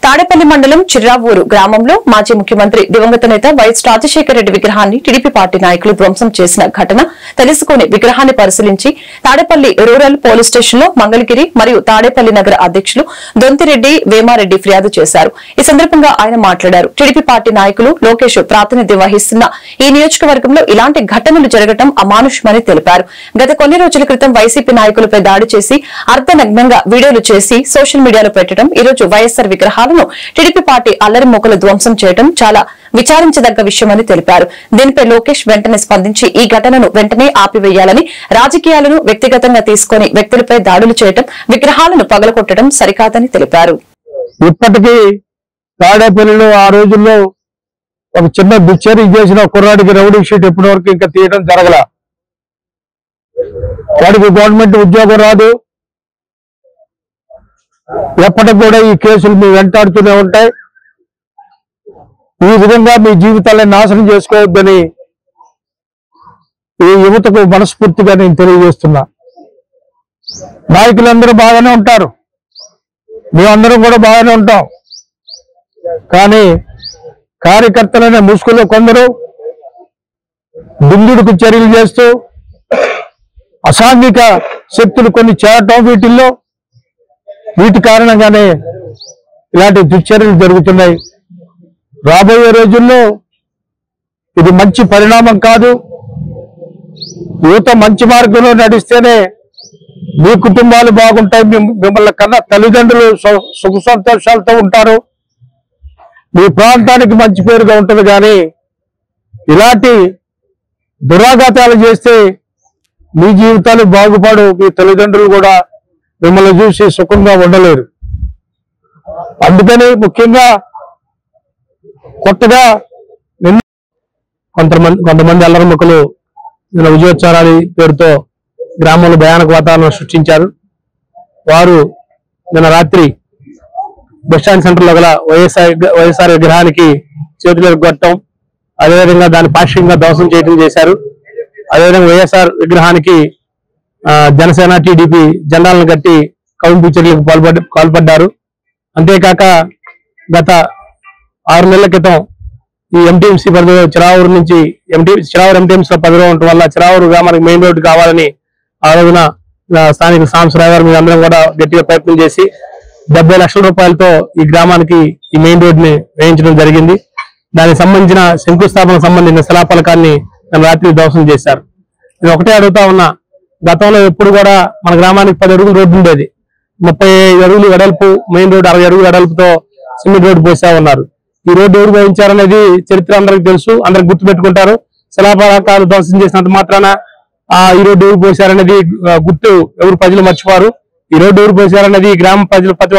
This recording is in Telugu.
తాడేపల్లి మండలం చిర్రావూరు గ్రామంలో మాజీ ముఖ్యమంత్రి దివంగత నేత వైఎస్ రాజశేఖర రెడ్డి విగ్రహాన్ని టీడీపీ పార్టీ నాయకులు ధ్వంసం చేసిన ఘటన తెలుసుకుని విగ్రహాన్ని పరిశీలించి తాడేపల్లి రూరల్ పోలీస్ స్టేషన్లో మంగళగిరి మరియు తాడేపల్లి నగర అధ్యక్షులు దొంతిరెడ్డి వేమారెడ్డి ఫిర్యాదు చేశారు. ఈ సందర్భంగా ఆయన మాట్లాడారు. టీడీపీ పార్టీ నాయకులు లోకేష్ ప్రాతినిధ్యం వహిస్తున్న ఈ నియోజకవర్గంలో ఇలాంటి ఘటనలు జరగడం అమానుషమని తెలిపారు. గత కొన్ని రోజుల క్రితం వైసీపీ నాయకులపై దాడి చేసి అర్ధనగ్నంగా వీడియోలు చేసి సోషల్ మీడియాలో పెట్టడం, ఈ రోజు వైఎస్సార్ విగ్రహాలను టీడీపీ పార్టీ అల్లరి మూకలు ధ్వంసం చేయడం చాలా విచారించదగ్గ విషయమని తెలిపారు. దీనిపై లోకేష్ వెంటనే స్పందించి ఈ ఘటనను వెంటనే ఆపివేయాలని, రాజకీయాలను వ్యక్తిగతంగా తీసుకుని వ్యక్తులపై దాడులు చేయడం, విగ్రహాలను పగలగొట్టడం సరికాదని తెలిపారు. ఇప్పటికీ తాడేపల్లిలో ఆ రోజుల్లో ఒక చిన్న దుశ్చర్య చేసిన కుర్రాడికి రౌడీ షీట్ ఎప్పటి వరకు ఇంకా తీయడం జరగల. వాడికి గవర్నమెంట్ ఉద్యోగం రాదు. ఎప్పటికి కూడా ఈ కేసులు మీ వెంటాడుతూనే ఉంటాయి. ఈ విధంగా మీ జీవితాలను నాశనం చేసుకోవద్దని ఈ యువతకు మనస్ఫూర్తిగా నేను తెలియజేస్తున్నా. నాయకులందరూ బాగానే ఉంటారు, మేమందరం కూడా బాగానే ఉంటాం. కానీ కార్యకర్తలనే ముసుగులో కొందరు దుందుడుకు చర్యలు చేస్తూ అసాంఘిక శక్తులు కొన్ని చేరటం, వీటి కారణంగానే ఇలాంటి దుశ్చర్యలు జరుగుతున్నాయి. రాబోయే రోజుల్లో ఇది మంచి పరిణామం కాదు. యువత మంచి మార్గంలో నడిస్తేనే మీ కుటుంబాలు బాగుంటాయి, మిమ్మల్ని కన్నా తల్లిదండ్రులు సుఖ సంతోషాలతో ఉంటారు, మీ ప్రాంతానికి మంచి పేరుగా ఉంటుంది. కానీ ఇలాంటి దురాఘాతాలు చేస్తే మీ జీవితాలు బాగుపడు, మీ తల్లిదండ్రులు కూడా మిమ్మల్ని చూసి సుఖంగా ఉండలేరు. అందుకని ముఖ్యంగా కొత్తగా కొంతమంది అల్లరి ముక్కలు విజయోత్సవాల పేరుతో గ్రామంలో భయానక వాతావరణం సృష్టించారు. వారు నిన్న రాత్రి బస్టాండ్ సెంటర్లో గల వైఎస్ఆర్ విగ్రహానికి చేతులు కొట్టడం, అదేవిధంగా దాన్ని పాక్షికంగా ధ్వంసం చేయడం చేశారు. అదేవిధంగా వైఎస్ఆర్ విగ్రహానికి జనసేన టీడీపీ జెండాలను కట్టి కౌంపు చర్యలకు పాల్పడ్డారు. అంతేకాక గత 6 నెలల క్రితం ఈ ఎంటీఎంసీ పరిధిలో చిరావూరు నుంచి చిరావూరు ఎంటీఎంసీలో పరిధిలో ఉండటం వల్ల చిరావూరు గ్రామానికి మెయిన్ రోడ్డు కావాలని ఆ రోజున స్థానిక సాంబశివరావు గారు అందరం కూడా గట్టిగా ప్రయత్నం చేసి 70 లక్షల రూపాయలతో ఈ గ్రామానికి ఈ మెయిన్ రోడ్డుని వేయించడం జరిగింది. దానికి సంబంధించిన శంకుస్థాపనకు సంబంధించిన శిలాఫలకాన్ని రాత్రి ధ్వంసం చేశారు. నేను ఒకటే అడుగుతా ఉన్నా, గతంలో ఎప్పుడు కూడా మన గ్రామానికి 10 అడుగులు రోడ్డు ఉండేది. 35 అడుగులు వెడల్పు మెయిన్ రోడ్డు, 60 అడుగులు వెడల్పుతో సిమెంట్ రోడ్డు పోసా ఉన్నారు. ఈ రోడ్డు ఎవరు పోయించారనేది చరిత్ర అందరికి తెలుసు, అందరికి గుర్తు పెట్టుకుంటారు. శిలాఫలకాలు ధ్వంసం చేసినంత మాత్రాన ఈ రోడ్డు ఎవరు పోసారనేది గుర్తు ఎవరు ప్రజలు మర్చిపోరు. ఈ రోడ్డు ఎవరు పోసారనేది గ్రామ ప్రజలు ప్రతి